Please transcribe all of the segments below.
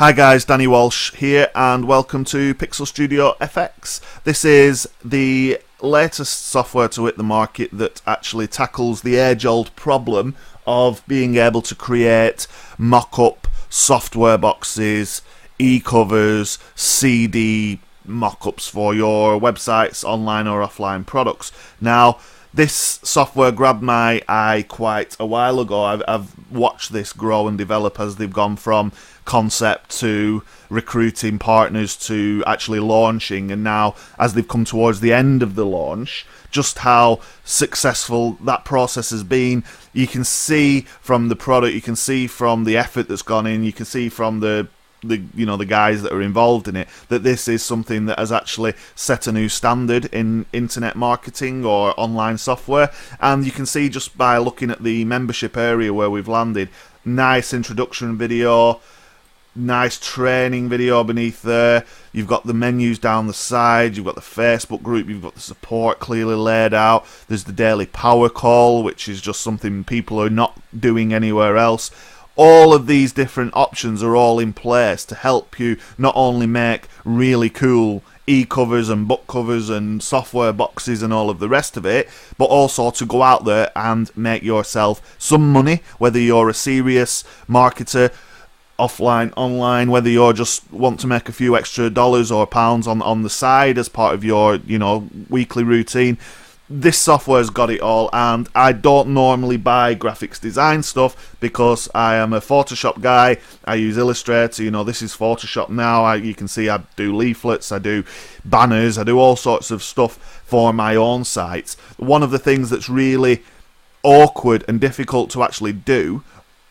Hi guys, Danny Walsh here and welcome to Pixel Studio FX. This is the latest software to hit the market that actually tackles the age-old problem of being able to create mock-up software boxes, e-covers, CD mock-ups for your websites, online or offline products. Now, this software grabbed my eye quite a while ago. I've watched this grow and develop as they've gone from concept to recruiting partners to actually launching, and now as they've come towards the end of the launch, just how successful that process has been. You can see from the product, you can see from the effort that's gone in, you can see from the guys that are involved in it, that this is something that has actually set a new standard in internet marketing or online software. And you can see just by looking at the membership area where we've landed, nice introduction video, nice training video beneath there. You've got the menus down the side, you've got the Facebook group, you've got the support clearly laid out. There's the daily power call, which is just something people are not doing anywhere else. All of these different options are all in place to help you not only make really cool e-covers and book covers and software boxes and all of the rest of it, but also to go out there and make yourself some money, whether you're a serious marketer, offline, online, whether you just want to make a few extra dollars or pounds on the side as part of your weekly routine. This software's got it all, and I don't normally buy graphics design stuff because I am a Photoshop guy. I use Illustrator, this is Photoshop now. You can see I do leaflets, I do banners, I do all sorts of stuff for my own sites. One of the things that's really awkward and difficult to actually do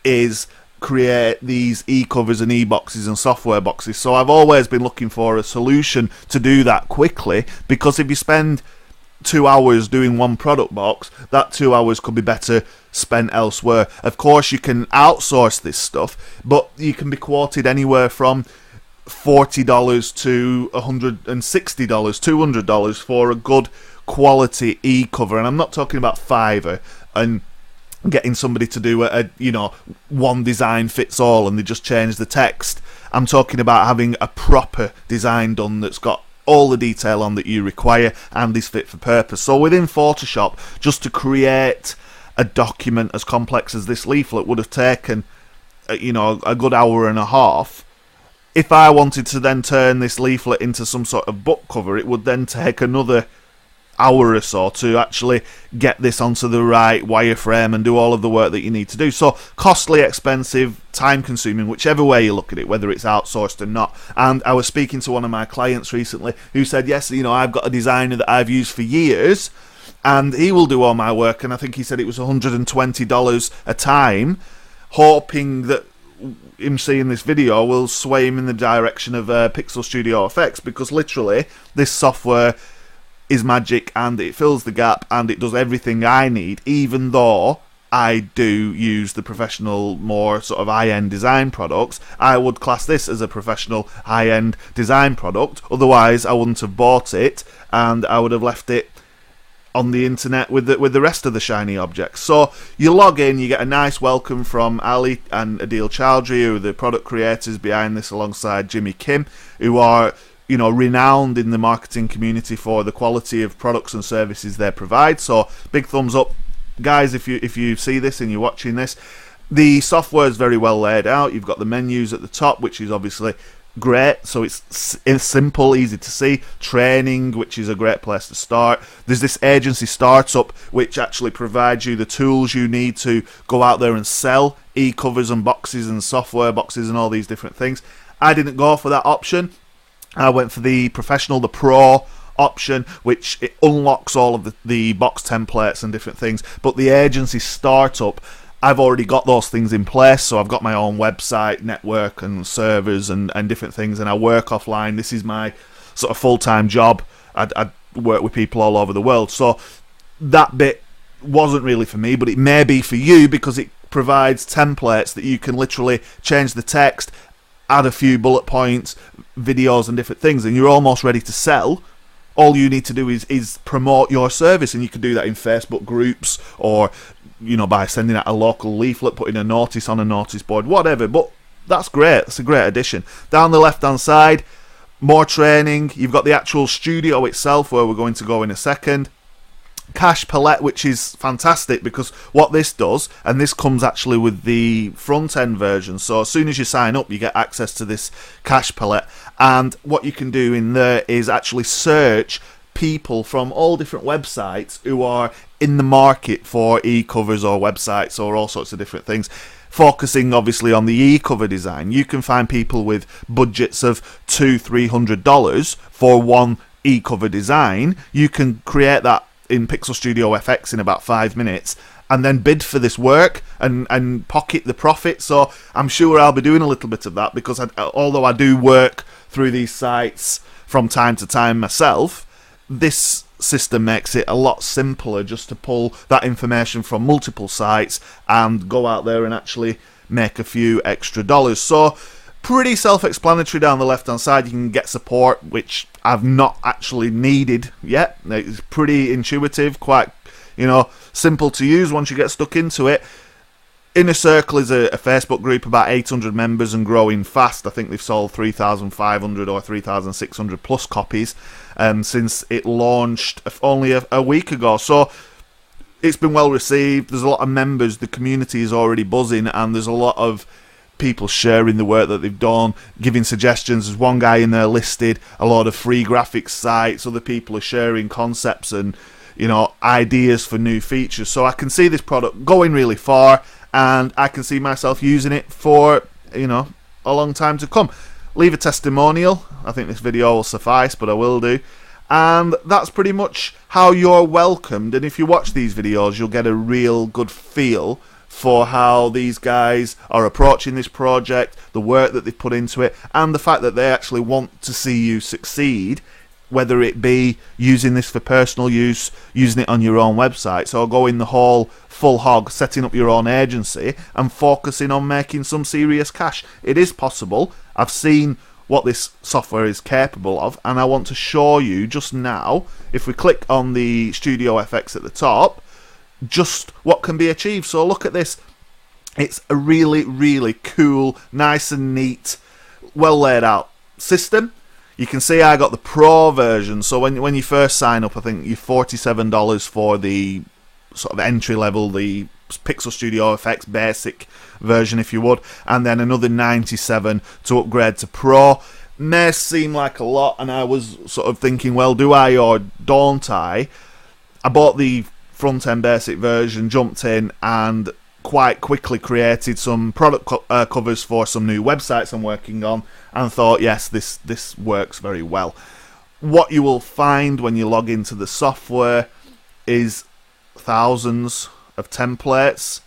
is create these e-covers and e-boxes and software boxes. So I've always been looking for a solution to do that quickly, because if you spend 2 hours doing one product box, that 2 hours could be better spent elsewhere. Of course, you can outsource this stuff, but you can be quoted anywhere from $40 to $160, $200 for a good quality e-cover. And I'm not talking about Fiverr and getting somebody to do a one design fits all and they just change the text. I'm talking about having a proper design done that's got all the detail on that you require and is fit for purpose. So within Photoshop, just to create a document as complex as this leaflet would have taken a good hour and a half. If I wanted to then turn this leaflet into some sort of book cover, it would then take another hour or so to actually get this onto the right wireframe and do all of the work that you need to do. So costly, expensive, time consuming, whichever way you look at it, whether it's outsourced or not. And I was speaking to one of my clients recently who said, yes, I've got a designer that I've used for years and he will do all my work, and I think he said it was $120 a time, hoping that him seeing this video will sway him in the direction of Pixel Studio FX, because literally this software is magic and it fills the gap and it does everything I need, even though I do use the professional, more sort of high-end design products. I would class this as a professional high-end design product, otherwise I wouldn't have bought it and I would have left it on the internet with the rest of the shiny objects. So you log in, you get a nice welcome from Ali and Adil Chowdhury, who are the product creators behind this, alongside Jimmy Kim, who are renowned in the marketing community for the quality of products and services they provide. So big thumbs up, guys, if you see this and you're watching this. The software is very well laid out. You've got the menus at the top, which is obviously great, so it's simple, easy to see. Training, which is a great place to start. There's this agency startup, which actually provides you the tools you need to go out there and sell e-covers and boxes and software boxes and all these different things. I didn't go for that option. I went for the professional, the pro option, which it unlocks all of the box templates and different things. But the agency startup, I've already got those things in place, so I've got my own website, network and servers and different things, and I work offline. This is my sort of full-time job. I work with people all over the world, so that bit wasn't really for me, but it may be for you, because it provides templates that you can literally change the text, add a few bullet points, videos and different things, and you're almost ready to sell. All you need to do is promote your service, and you can do that in Facebook groups or by sending out a local leaflet, putting a notice on a notice board, whatever. But that's great. It's a great addition. Down the left hand side, more training. You've got the actual studio itself, where we're going to go in a second. Cash palette, which is fantastic, because what this does, and this comes actually with the front end version, so as soon as you sign up you get access to this cash palette, and what you can do in there is actually search people from all different websites who are in the market for e-covers or websites or all sorts of different things, focusing obviously on the e-cover design. You can find people with budgets of $200-300 for one e-cover design. You can create that in Pixel Studio FX in about 5 minutes, and then bid for this work and pocket the profit. So I'm sure I'll be doing a little bit of that, because although I do work through these sites from time to time myself, this system makes it a lot simpler just to pull that information from multiple sites and go out there and actually make a few extra dollars. So pretty self-explanatory down the left hand side. You can get support, which I've not actually needed yet. It's pretty intuitive, quite, simple to use once you get stuck into it. Inner Circle is a Facebook group, about 800 members and growing fast. I think they've sold 3,500 or 3,600 plus copies since it launched only a week ago. So it's been well received. There's a lot of members. The community is already buzzing, and there's a lot of people sharing the work that they've done, giving suggestions. There's one guy in there listed a lot of free graphics sites. Other people are sharing concepts and ideas for new features. So I can see this product going really far, and I can see myself using it for a long time to come. Leave a testimonial. I think this video will suffice, but I will do. And that's pretty much how you're welcomed. And if you watch these videos, you'll get a real good feel for how these guys are approaching this project, the work that they've put into it, and the fact that they actually want to see you succeed, whether it be using this for personal use, using it on your own websites, or going the whole full hog, setting up your own agency and focusing on making some serious cash. It is possible. I've seen what this software is capable of, and I want to show you just now, if we click on the Studio FX at the top, just what can be achieved. So look at this. It's a really, really cool, nice and neat, well laid out system. You can see I got the Pro version, so when you first sign up, I think you're $47 for the sort of entry level, the Pixel Studio FX basic version, if you would, and then another $97 to upgrade to Pro. May seem like a lot, and I was sort of thinking, well, do I or don't I? I bought the front end basic version, jumped in, and quite quickly created some product covers for some new websites I'm working on, and thought, yes, this works very well. What you will find when you log into the software is thousands of templates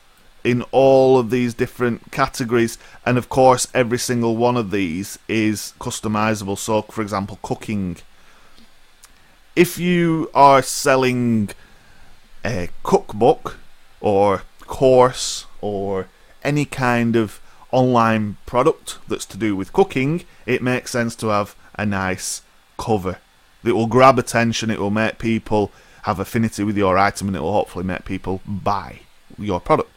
in all of these different categories, and of course every single one of these is customizable. So for example, cooking. If you are selling a cookbook or course or any kind of online product that's to do with cooking, it makes sense to have a nice cover that will grab attention. It will make people have affinity with your item, and it will hopefully make people buy your product.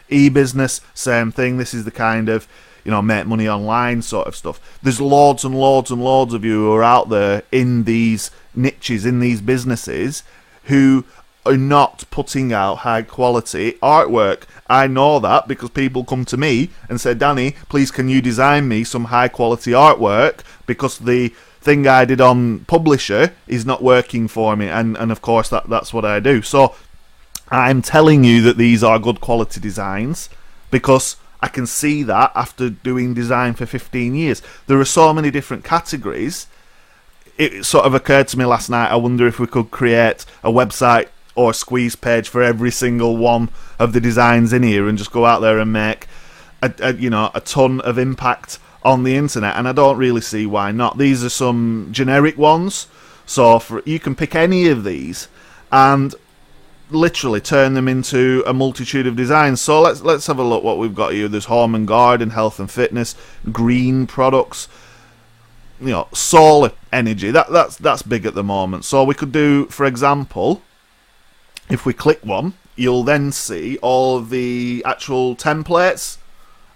E-business, same thing. This is the kind of make money online sort of stuff. There's loads and loads and loads of you who are out there in these niches, in these businesses, who are not putting out high quality artwork. I know that because people come to me and say, Danny, please can you design me some high quality artwork, because the thing I did on Publisher is not working for me, and of course that's what I do. So I'm telling you that these are good quality designs because I can see that after doing design for 15 years. There are so many different categories. It sort of occurred to me last night, I wonder if we could create a website or a squeeze page for every single one of the designs in here and just go out there and make a ton of impact on the internet. And I don't really see why not. These are some generic ones, so you can pick any of these and literally turn them into a multitude of designs. So let's have a look what we've got here. There's home and garden, health and fitness, green products, solar energy. That's big at the moment. So we could do, for example, if we click one, you'll then see all of the actual templates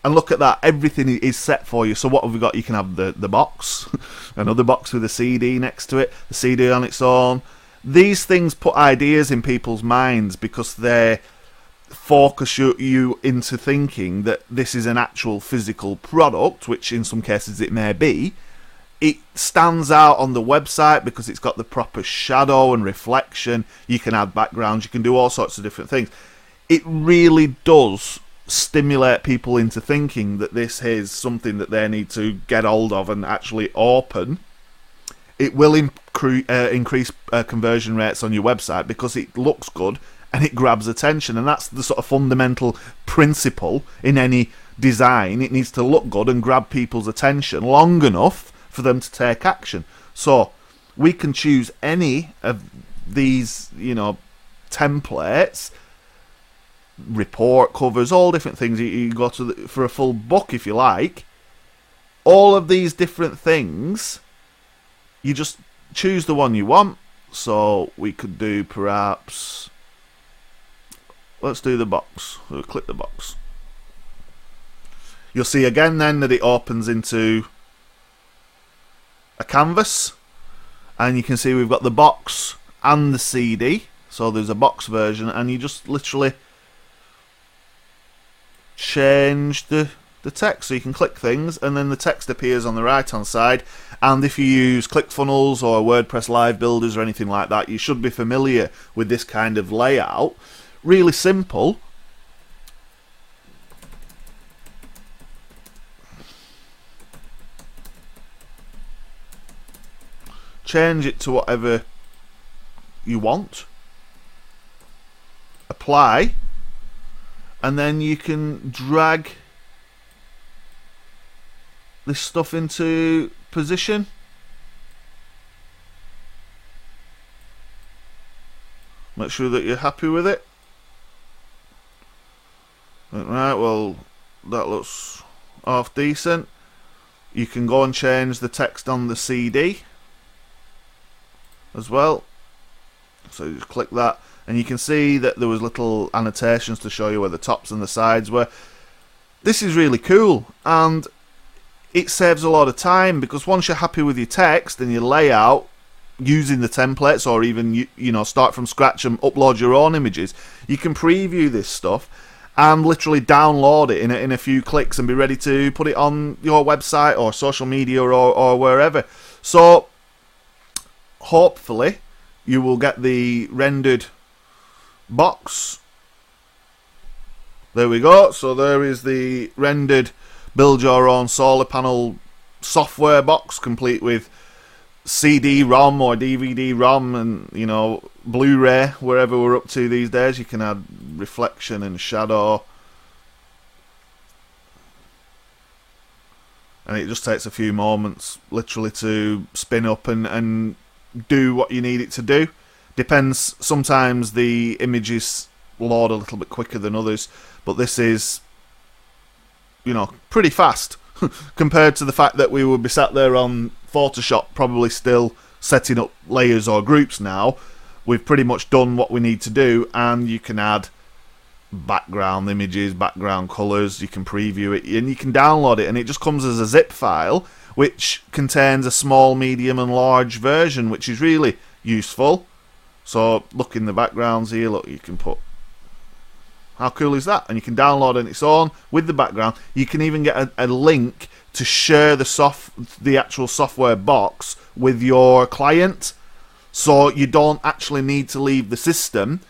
And look at that, everything is set for you. So what have we got? You can have the box, another box with a CD next to it, the CD on its own. These things put ideas in people's minds because they focus you into thinking that this is an actual physical product, which in some cases it may be. It stands out on the website because it's got the proper shadow and reflection. You can add backgrounds, you can do all sorts of different things. It really does stimulate people into thinking that this is something that they need to get hold of and actually open. It will increase conversion rates on your website because it looks good and it grabs attention, and that's the sort of fundamental principle in any design. It needs to look good and grab people's attention long enough for them to take action. So we can choose any of these, templates, report covers, all different things. You go to for a full book if you like. All of these different things, you just choose the one you want. So we could do perhaps, let's do the box. We'll click the box. You'll see again then that it opens into a canvas, and you can see we've got the box and the CD. So there's a box version, and you just literally change the text. So you can click things and then the text appears on the right hand side. And if you use ClickFunnels or WordPress live builders or anything like that, you should be familiar with this kind of layout. Really simple. Change it to whatever you want. Apply. And then you can drag this stuff into position. Make sure that you're happy with it. Right, well, that looks half decent. You can go and change the text on the CD as well. So you just click that, and you can see that there was little annotations to show you where the tops and the sides were. This is really cool, and it saves a lot of time, because once you're happy with your text and your layout using the templates, or even start from scratch and upload your own images, you can preview this stuff and literally download it in a few clicks and be ready to put it on your website or social media or wherever. So hopefully you will get the rendered box. There we go. So there is the rendered build your own solar panel software box, complete with CD-ROM or DVD-ROM and Blu-ray, wherever we're up to these days. You can add reflection and shadow, and it just takes a few moments literally to spin up and do what you need it to do. Depends, sometimes the images load a little bit quicker than others, but this is pretty fast compared to the fact that we would be sat there on Photoshop probably still setting up layers or groups. Now we've pretty much done what we need to do, and you can add background images, background colours, you can preview it, and you can download it, and it just comes as a zip file which contains a small, medium and large version, which is really useful. So look in the backgrounds here, look, you can put, how cool is that? And you can download on its own with the background. You can even get a link to share the actual software box with your client, so you don't actually need to leave the system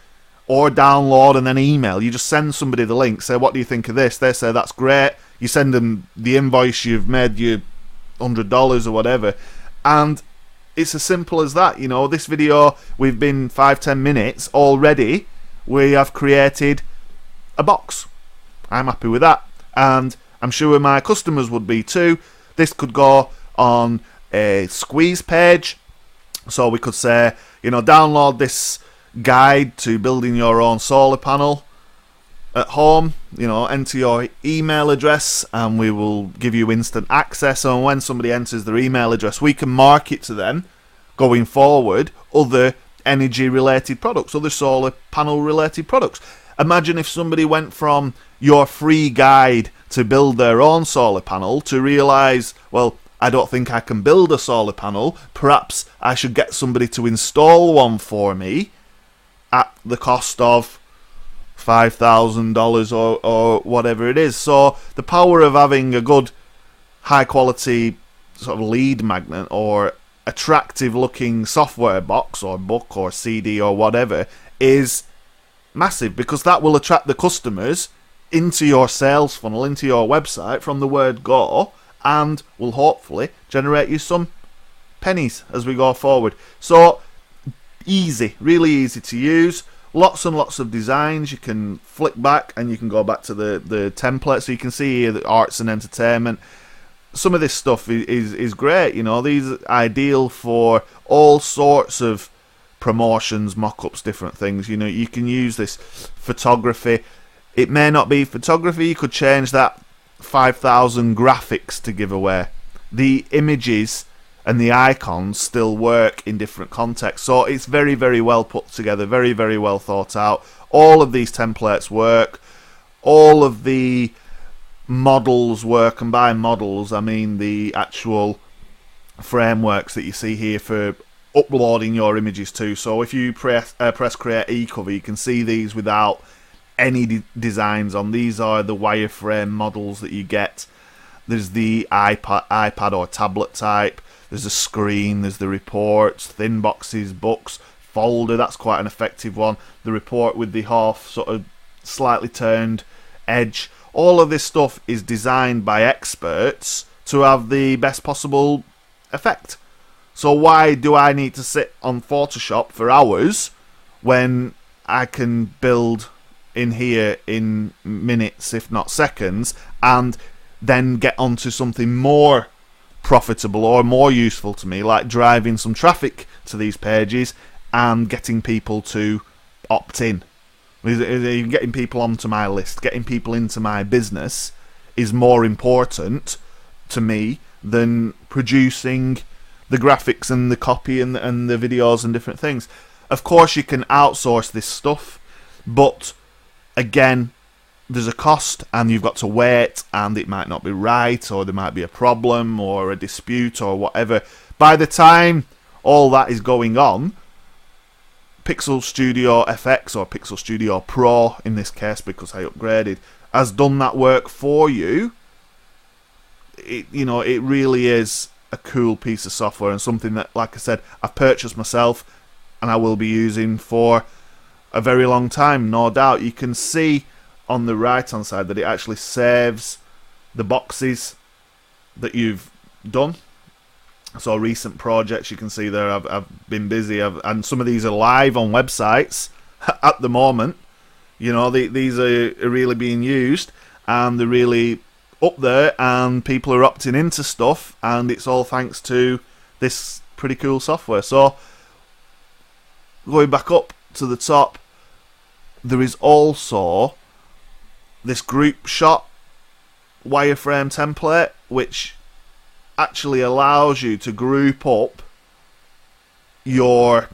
or download and then email. You just send somebody the link, say, what do you think of this? They say, that's great. You send them the invoice, you've made your $100 or whatever, and it's as simple as that. This video, we've been 5-10 minutes already. We have created a box. I'm happy with that, and I'm sure my customers would be too. This could go on a squeeze page, so we could say, download this guide to building your own solar panel at home. Enter your email address and we will give you instant access. And when somebody enters their email address, we can market to them going forward other energy related products, other solar panel related products. Imagine if somebody went from your free guide to build their own solar panel to realise, well, I don't think I can build a solar panel. Perhaps I should get somebody to install one for me at the cost of $5,000 or whatever it is. So the power of having a good, high quality sort of lead magnet or attractive looking software box or book or CD or whatever is massive, because that will attract the customers into your sales funnel, into your website from the word go, and will hopefully generate you some pennies as we go forward. So easy, really easy to use. Lots and lots of designs. You can flick back and you can go back to the template, so you can see here that arts and entertainment. Some of this stuff is great, you know. These are ideal for all sorts of promotions, mock-ups, different things. You know, you can use this photography. It may not be photography. You could change that 5,000 graphics to give away. The images and the icons still work in different contexts. So it's very, very well put together, very, very well thought out. All of these templates work. All of the models work, and by models I mean the actual frameworks that you see here for uploading your images to. So if you press create eCover, you can see these without any designs on. These are the wireframe models that you get. There's the iPad or tablet type. There's a screen, there's the reports, thin boxes, books, folder, that's quite an effective one. The report with the half sort of slightly turned edge. All of this stuff is designed by experts to have the best possible effect. So why do I need to sit on Photoshop for hours when I can build in here in minutes, if not seconds, and then get onto something more profitable or more useful to me, like driving some traffic to these pages and getting people to opt in. Getting people onto my list, getting people into my business is more important to me than producing the graphics and the copy and the videos and different things. Of course you can outsource this stuff, but again, there's a cost and you've got to wait, and it might not be right, or there might be a problem or a dispute or whatever. By the time all that is going on, Pixel Studio FX or Pixel Studio Pro in this case, because I upgraded, has done that work for you. It really is a cool piece of software, and something that, like I said, I've purchased myself and I will be using for a very long time, no doubt. You can see on the right hand side that it actually saves the boxes that you've done. So recent projects, you can see there, I've been busy, and some of these are live on websites at the moment. You know, these are really being used, and they're really up there, and people are opting into stuff, and it's all thanks to this pretty cool software. So going back up to the top, there is also this group shot wireframe template, which actually allows you to group up your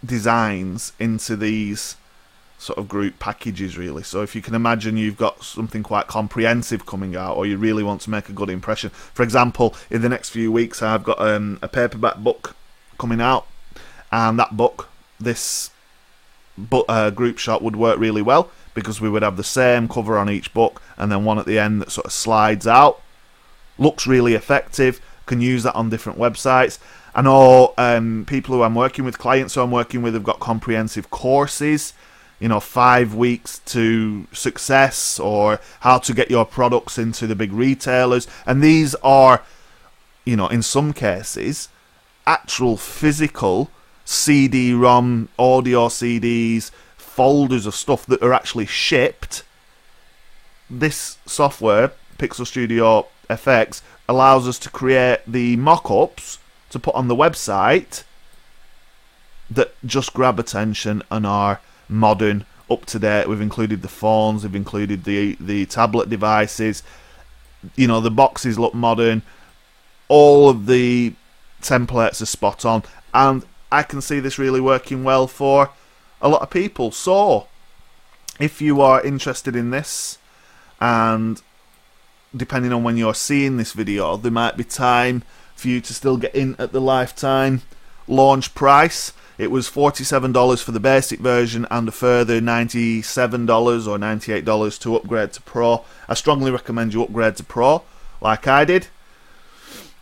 designs into these sort of group packages, really. So if you can imagine you've got something quite comprehensive coming out, or you really want to make a good impression. For example, in the next few weeks I've got a paperback book coming out, and that book, this group shot would work really well, because we would have the same cover on each book and then one at the end that sort of slides out. Looks really effective. Can use that on different websites. I know people who I'm working with, clients who I'm working with, have got comprehensive courses, 5 weeks to success, or how to get your products into the big retailers. And these are, in some cases, actual physical CD-ROM, audio CDs, folders of stuff that are actually shipped. This software, Pixel Studio FX, allows us to create the mock-ups to put on the website that just grab attention and are modern, up to date. We've included the phones, we've included the tablet devices. The boxes look modern. All of the templates are spot on, and I can see this really working well for a lot of people. So if you are interested in this and depending on when you're seeing this video, there might be time for you to still get in at the lifetime launch price. It was $47 for the basic version and a further $97 or $98 to upgrade to Pro. I strongly recommend you upgrade to Pro, like I did,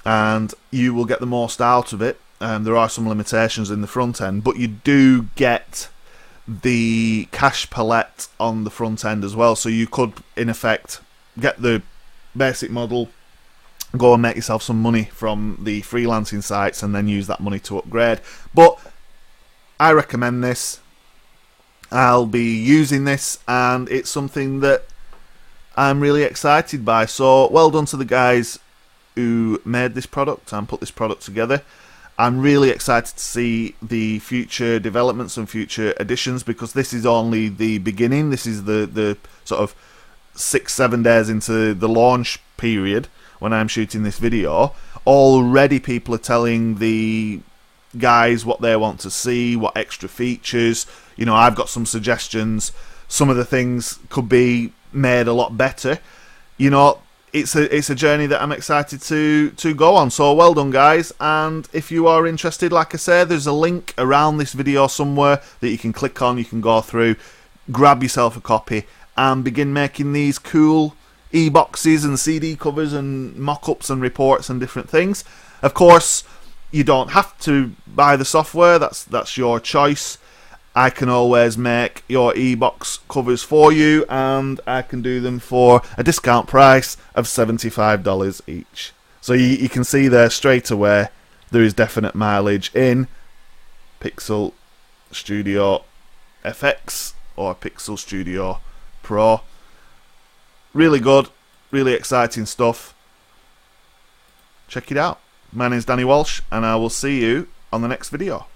and you will get the most out of it. There are some limitations in the front end, but you do get the cash palette on the front end as well, so you could in effect get the basic model, go and make yourself some money from the freelancing sites, and then use that money to upgrade. But I recommend this. I'll be using this, and it's something that I'm really excited by. So well done to the guys who made this product and put this product together. I'm really excited to see the future developments and future additions, because this is only the beginning. This is the sort of 6-7 days into the launch period when I'm shooting this video. Already people are telling the guys what they want to see, what extra features. You know, I've got some suggestions. Some of the things could be made a lot better. You know, it's a journey that I'm excited to go on. So well done, guys. And if you are interested, like I say, there's a link around this video somewhere that you can click on. You can go through, grab yourself a copy, and begin making these cool e-boxes and CD covers and mock-ups and reports and different things. Of course, you don't have to buy the software. That's your choice. I can always make your e-box covers for you, and I can do them for a discount price of $75 each. So you can see there straight away there is definite mileage in Pixel Studio FX or Pixel Studio Pro. Really good, really exciting stuff. Check it out. My name's Danny Walsh, and I will see you on the next video.